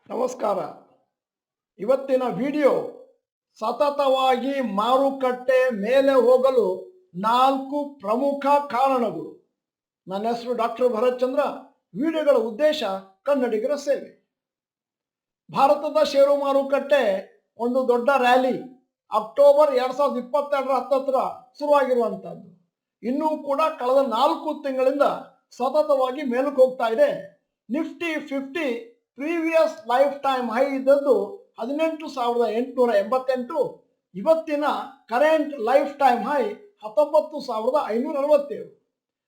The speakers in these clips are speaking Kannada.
ನಮಸ್ಕಾರ. ಇವತ್ತಿನ ವಿಡಿಯೋ ಸತತವಾಗಿ ಮಾರುಕಟ್ಟೆ ಮೇಲೆ ಹೋಗಲು 4 ಪ್ರಮುಖ ಕಾರಣಗಳು. ನನ್ನ ಹೆಸರು ಡಾಕ್ಟರ್ ಭರತ್ ಚಂದ್ರ. ವಿಡಿಯೋಗಳ ಉದ್ದೇಶ ಕನ್ನಡಿಗರ ಸೇವೆ. ಭಾರತದ ಷೇರು ಮಾರುಕಟ್ಟೆ ಒಂದು ದೊಡ್ಡ ರ್ಯಾಲಿ ಅಕ್ಟೋಬರ್ 2022 ಹತ್ತತ್ರ ಶುರುವಾಗಿರುವಂತದ್ದು. ಇನ್ನೂ ಕೂಡ ಕಳೆದ 4 ತಿಂಗಳಿಂದ ಸತತವಾಗಿ ಮೇಲಕ್ಕೆ ಹೋಗ್ತಾ ಇದೆ. Nifty 50 previous life time high ಇದ್ದದ್ದು 18,888. ಇವತ್ತಿನ ಕರೆಂಟ್ ಲೈಫ್ ಟೈಮ್ ಹೈ 19,567.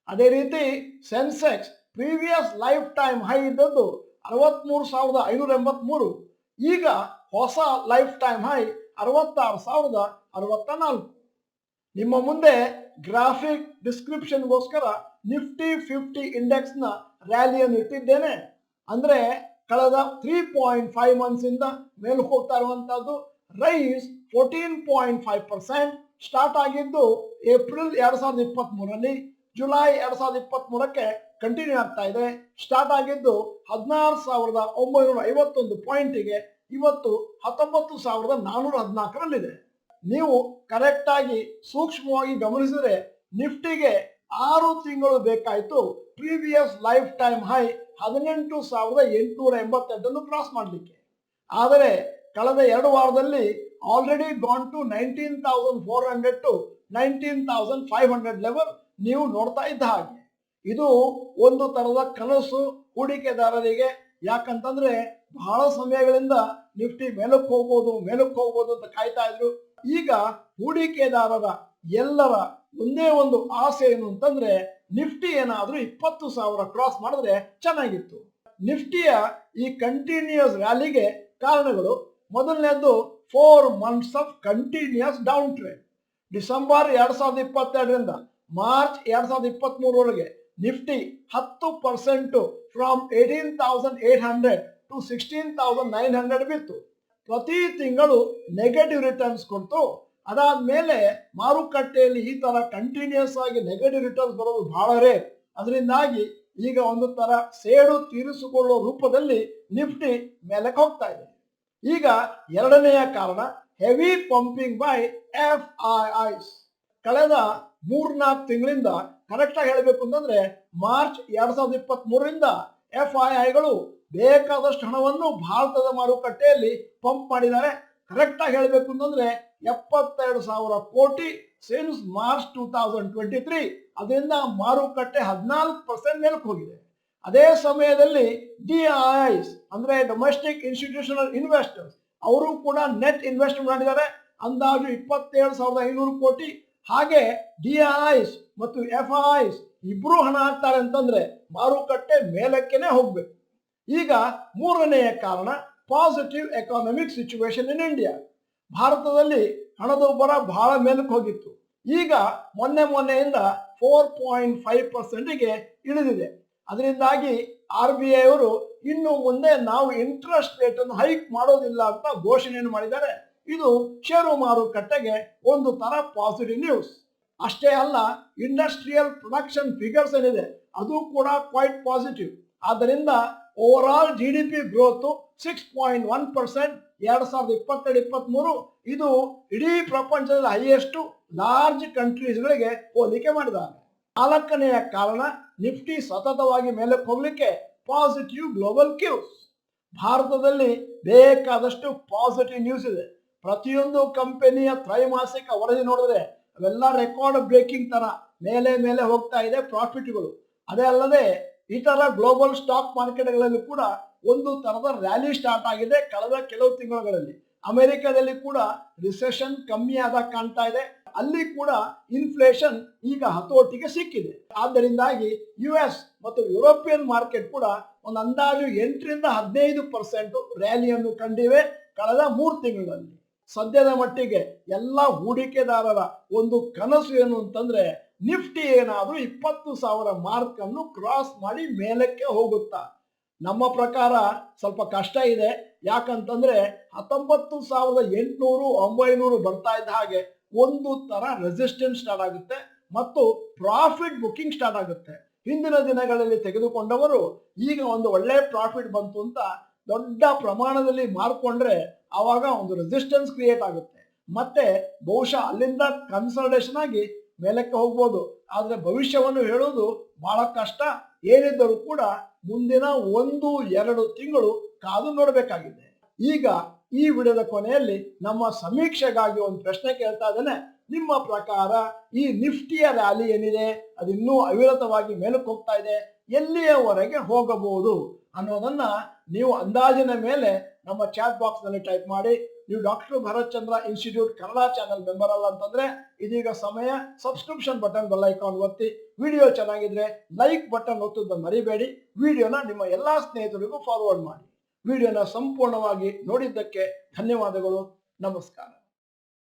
ಅದೇ ರೀತಿ Sensex previous life time high ಇದ್ದದ್ದು 63,583. ಈಗ ಹೊಸ ಲೈಫ್ ಟೈಮ್ ಹೈ 66,064. ನಿಮ್ಮ ಮುಂದೆ ಗ್ರಾಫಿಕ್ ಡಿಸ್ಕ್ರಿಪ್ಷನ್ಗೋಸ್ಕರ ನಿಫ್ಟಿ 50 ಇಂಡೆಕ್ಸ್ನ ರ್ಯಾಲಿಯನ್ನು ಇಟ್ಟಿದ್ದೇನೆ. ಅಂದರೆ ಕಳೆದ 3.5 ಮಂತ್ಸ್ ಇಂದ ಮೇಲೆ ಹೋಗ್ತಾ ಇರುವಂತಹದ್ದು. ರೈಸ್ 14.5% ಸ್ಟಾರ್ಟ್ ಆಗಿದ್ದು ಏಪ್ರಿಲ್ 2023ರಲ್ಲಿ, ಜುಲೈ 2023ಕ್ಕೆ ಕಂಟಿನ್ಯೂ ಆಗ್ತಾ ಇದೆ. ಸ್ಟಾರ್ಟ್ ಆಗಿದ್ದು 16,951 ಪಾಯಿಂಟಿಗೆ ಇವತ್ತು 19,414ರಲ್ಲಿದೆ. ನೀವು ಕರೆಕ್ಟ್ ಆಗಿ ಸೂಕ್ಷ್ಮವಾಗಿ ಗಮನಿಸಿದರೆ ನಿಫ್ಟಿಗೆ 6 ತಿಂಗಳು ಬೇಕಾಯಿತು previous life time high 18,888 cross ಮಾಡಲಿಕ್ಕೆ. ಆದರೆ ಕಳೆದ 2 ವಾರದಲ್ಲಿ already gone to 19,400 to 19,500 level ನೀವು ನೋಡ್ತಾ ಇದ್ದ ಹಾಗೆ. ಇದು ಒಂದು ತರದ ಕನಸು ಹೂಡಿಕೆದಾರರಿಗೆ. ಯಾಕಂತಂದ್ರೆ ಬಹಳ ಸಮಯಗಳಿಂದ ನಿಫ್ಟಿ ಮೇಲಕ್ಕೆ ಹೋಗ್ಬೋದು ಅಂತ ಕಾಯ್ತಾ ಇದ್ರು. ಈಗ ಹೂಡಿಕೆದಾರರ ಎಲ್ಲರ ಒಂದೇ ಒಂದು ಆಸೆ ಏನು ಅಂತಂದ್ರೆ ನಿಫ್ಟಿ ಏನಾದ್ರೂ 20,000 ಕ್ರಾಸ್ ಮಾಡಿದ್ರೆ ಚೆನ್ನಾಗಿತ್ತು. ನಿಫ್ಟಿಯ ಈ ಕಂಟಿನ್ಯೂಸ್ ರ್ಯಾಲಿಗೆ ಕಾರಣಗಳು: ಮೊದಲನೇದು 4 months of continuous down trend. December 2022ರಿಂದ ಮಾರ್ಚ್ 2023ವರೆಗೆ ನಿಫ್ಟಿ 10% ಫ್ರಮ್ 18,800 ಟು 16,900 ಬಿತ್ತು. ಪ್ರತಿ ತಿಂಗಳು ನೆಗೆಟಿವ್ ರಿಟರ್ನ್ಸ್ ಕೊಡ್ತು. ಅದಾದ್ಮೇಲೆ ಮಾರುಕಟ್ಟೆಯಲ್ಲಿ ಈ ತರ ಕಂಟಿನ್ಯೂಸ್ ಆಗಿ ನೆಗೆಟಿವ್ ರಿಟರ್ನ್ಸ್ ಬರೋದು ಬಹಳ ರೇರ್. ಅದರಿಂದಾಗಿ ಈಗ ಒಂದು ತರ ಸೇಡು ತೀರಿಸಿಕೊಳ್ಳುವ ರೂಪದಲ್ಲಿ ನಿಫ್ಟಿ ಮೇಲಕ್ಕೆ ಹೋಗ್ತಾ ಇದೆ. ಈಗ ಎರಡನೆಯ ಕಾರಣ ಹೆವಿ ಪಂಪಿಂಗ್ ಬೈ FIIs. ಕಳೆದ 3-4 ತಿಂಗಳಿಂದ ಕರೆಕ್ಟ್ ಆಗಿ ಹೇಳಬೇಕು ಅಂತಂದ್ರೆ ಮಾರ್ಚ್ 2023ರಿಂದ FIIಗಳು ಬೇಕಾದಷ್ಟು ಹಣವನ್ನು ಭಾರತದ ಮಾರುಕಟ್ಟೆಯಲ್ಲಿ ಪಂಪ್ ಮಾಡಿದ್ದಾರೆ. ಕರೆಕ್ಟ್ ಆಗಿ ಹೇಳಬೇಕು ಅಂತಂದ್ರೆ 72,000 ಕೋಟಿ ಸಿನ್ಸ್ ಮಾರ್ಚ್ 2023. ಅದರಿಂದ ಮಾರುಕಟ್ಟೆ 14% ಮೇಲಕ್ಕೆ ಹೋಗಿದೆ. ಅದೇ ಸಮಯದಲ್ಲಿ DIIs ಅಂದ್ರೆ ಡೊಮೆಸ್ಟಿಕ್ ಇನ್ಸ್ಟಿಟ್ಯೂಷನಲ್ ಇನ್ವೆಸ್ಟರ್ಸ್ ಅವರು ಕೂಡ ನೆಟ್ ಇನ್ವೆಸ್ಟ್ ಮಾಡಿದ್ದಾರೆ, ಅಂದಾಜು 27,500 ಕೋಟಿ. ಹಾಗೆ DIIs ಮತ್ತು FIIs ಇಬ್ರು ಹಣ ಹಾಕ್ತಾರೆ ಅಂತಂದ್ರೆ ಮಾರುಕಟ್ಟೆ ಮೇಲಕ್ಕೆನೆ ಹೋಗ್ಬೇಕು. ಈಗ ಮೂರನೆಯ ಕಾರಣ positive economic situation in India. ಭಾರತದಲ್ಲಿ ಹಣದುಬ್ಬರ ಬಹಳ ಮೇಲಕ್ಕೆ ಹೋಗಿತ್ತು. ಈಗ ಮೊನ್ನೆಯಿಂದ 4.5%ಗೆ ಇಳಿದಿದೆ. ಅದರಿಂದಾಗಿ RBI ಅವರು ಇನ್ನು ಮುಂದೆ ನಾವು ಇಂಟ್ರೆಸ್ಟ್ ರೇಟ್ ಅನ್ನು ಹೈಕ್ ಮಾಡೋದಿಲ್ಲ ಅಂತ ಘೋಷಣೆಯನ್ನು ಮಾಡಿದ್ದಾರೆ. ಇದು ಷೇರು ಮಾರುಕಟ್ಟೆಗೆ ಒಂದು ತರ ಪಾಸಿಟಿವ್ ನ್ಯೂಸ್. ಅಷ್ಟೇ ಅಲ್ಲ, ಇಂಡಸ್ಟ್ರಿಯಲ್ ಪ್ರೊಡಕ್ಷನ್ ಫಿಗರ್ಸ್ ಏನಿದೆ ಅದು ಕೂಡ ಕ್ವೈಟ್ ಪಾಸಿಟಿವ್. ಆದ್ದರಿಂದ ಓವರ್ ಆಲ್ GDP ಗ್ರೋತ್ 6.1% 2022-23. ಇದು ಇಡೀ ಪ್ರಪಂಚದ ಹೈಯೆಸ್ಟ್ ಲಾರ್ಜ್ ಕಂಟ್ರೀಸ್ಗಳಿಗೆ ಹೋಲಿಕೆ ಮಾಡಿದ್ದಾರೆ. ನಾಲ್ಕನೆಯ ಕಾರಣ ನಿಫ್ಟಿ ಸತತವಾಗಿ ಮೇಲಕ್ಕೆ ಹೋಗ್ಲಿಕ್ಕೆ ಪಾಸಿಟಿವ್ ಗ್ಲೋಬಲ್ ಕ್ಯೂಸ್. ಭಾರತದಲ್ಲಿ ಬೇಕಾದಷ್ಟು ಪಾಸಿಟಿವ್ ನ್ಯೂಸ್ ಇದೆ. ಪ್ರತಿಯೊಂದು ಕಂಪನಿಯ ತ್ರೈಮಾಸಿಕ ವರದಿ ನೋಡಿದ್ರೆ ಅವೆಲ್ಲ ರೆಕಾರ್ಡ್ ಬ್ರೇಕಿಂಗ್ ತರ ಮೇಲೆ ಹೋಗ್ತಾ ಇದೆ ಪ್ರಾಫಿಟ್ಗಳು. ಅದೇ ಅಲ್ಲದೆ ಇತರ ಗ್ಲೋಬಲ್ ಸ್ಟಾಕ್ ಮಾರ್ಕೆಟ್ಗಳಲ್ಲಿ ಕೂಡ ಒಂದು ತರದ ರ್ಯಾಲಿ ಸ್ಟಾರ್ಟ್ ಆಗಿದೆ ಕಳೆದ ಕೆಲವು ತಿಂಗಳುಗಳಲ್ಲಿ. ಅಮೆರಿಕದಲ್ಲಿ ಕೂಡ ರಿಸೆಷನ್ ಕಮ್ಮಿ ಆದಾಗ ಕಾಣ್ತಾ ಇದೆ. ಅಲ್ಲಿ ಕೂಡ ಇನ್ಫ್ಲೇಷನ್ ಈಗ ಹತೋಟಿಗೆ ಸಿಕ್ಕಿದೆ. ಆದ್ದರಿಂದಾಗಿ US ಮತ್ತು ಯುರೋಪಿಯನ್ ಮಾರ್ಕೆಟ್ ಕೂಡ ಒಂದು ಅಂದಾಜು 8ರಿಂದ 15% ರ್ಯಾಲಿಯನ್ನು ಕಂಡಿವೆ ಕಳೆದ 3 ತಿಂಗಳಲ್ಲಿ. ಸದ್ಯದ ಮಟ್ಟಿಗೆ ಎಲ್ಲ ಹೂಡಿಕೆದಾರರ ಒಂದು ಕನಸು ಏನು ಅಂತಂದ್ರೆ ನಿಫ್ಟಿ ಏನಾದ್ರೂ 20,000 ಮಾರ್ಕ್ ಅನ್ನು ಕ್ರಾಸ್ ಮಾಡಿ ಮೇಲಕ್ಕೆ ಹೋಗುತ್ತಾ. ನಮ್ಮ ಪ್ರಕಾರ ಸ್ವಲ್ಪ ಕಷ್ಟ ಇದೆ. ಯಾಕಂತಂದ್ರೆ 19,800 900 ಬರ್ತಾ ಇದ್ದ ಹಾಗೆ ಒಂದು ತರ ರೆಸಿಸ್ಟೆನ್ಸ್ ಸ್ಟಾರ್ಟ್ ಆಗುತ್ತೆ ಮತ್ತು ಪ್ರಾಫಿಟ್ ಬುಕಿಂಗ್ ಸ್ಟಾರ್ಟ್ ಆಗುತ್ತೆ. ಹಿಂದಿನ ದಿನಗಳಲ್ಲಿ ತೆಗೆದುಕೊಂಡವರು ಈಗ ಒಂದು ಒಳ್ಳೆ ಪ್ರಾಫಿಟ್ ಬಂತು ಅಂತ ದೊಡ್ಡ ಪ್ರಮಾಣದಲ್ಲಿ ಮಾರ್ಕೊಂಡ್ರೆ ಆವಾಗ ಒಂದು ರೆಸಿಸ್ಟೆನ್ಸ್ ಕ್ರಿಯೇಟ್ ಆಗುತ್ತೆ. ಮತ್ತೆ ಬಹುಶಃ ಅಲ್ಲಿಂದ ಕನ್ಸಲ್ಟೇಷನ್ ಆಗಿ ಮೇಲಕ್ಕೆ ಹೋಗ್ಬೋದು. ಆದ್ರೆ ಭವಿಷ್ಯವನ್ನು ಹೇಳೋದು ಬಹಳ ಕಷ್ಟ. ಏನಿದ್ದರೂ ಕೂಡ ಮುಂದಿನ 1-2 ತಿಂಗಳು ಕಾದು ನೋಡಬೇಕಾಗಿದೆ. ಈಗ ಈ ವಿಡಿಯೋದ ಕೊನೆಯಲ್ಲಿ ನಮ್ಮ ಸಮೀಕ್ಷೆಗಾಗಿ ಒಂದು ಪ್ರಶ್ನೆ ಕೇಳ್ತಾ ಇದ್ದೇನೆ. ನಿಮ್ಮ ಪ್ರಕಾರ ಈ ನಿಫ್ಟಿಯ ರ್ಯಾಲಿ ಏನಿದೆ ಅದು ಇನ್ನೂ ಅವಿರತವಾಗಿ ಮೇಲಕ್ಕೆ ಹೋಗ್ತಾ ಇದೆ, ಎಲ್ಲಿಯವರೆಗೆ ಹೋಗಬಹುದು ಅನ್ನೋದನ್ನ ನೀವು ಅಂದಾಜಿನ ಮೇಲೆ ನಮ್ಮ ಚಾಟ್ ಬಾಕ್ಸ್ ನಲ್ಲಿ ಟೈಪ್ ಮಾಡಿ. ನೀವು ಡಾಕ್ಟರ್ ಭರತ್ ಚಂದ್ರ ಇನ್ಸ್ಟಿಟ್ಯೂಟ್ ಕನ್ನಡ ಚಾನೆಲ್ ಮೆಂಬರ್ ಅಲ್ಲ ಅಂತಂದ್ರೆ ಇದೀಗ ಸಮಯ. ಸಬ್ಸ್ಕ್ರಿಪ್ಷನ್ ಬಟನ್ ಬೆಲ್ ಐಕಾನ್ ಒತ್ತಿ. ವಿಡಿಯೋ ಚೆನ್ನಾಗಿದ್ರೆ ಲೈಕ್ ಬಟನ್ ಒತ್ತೋದನ್ನ ಮರಿಬೇಡಿ. ವಿಡಿಯೋನ ನಿಮ್ಮ ಎಲ್ಲಾ ಸ್ನೇಹಿತರಿಗೂ ಫಾರ್ವರ್ಡ್ ಮಾಡಿ. ವಿಡಿಯೋನ ಸಂಪೂರ್ಣವಾಗಿ ನೋಡಿದ್ದಕ್ಕೆ ಧನ್ಯವಾದಗಳು. ನಮಸ್ಕಾರ.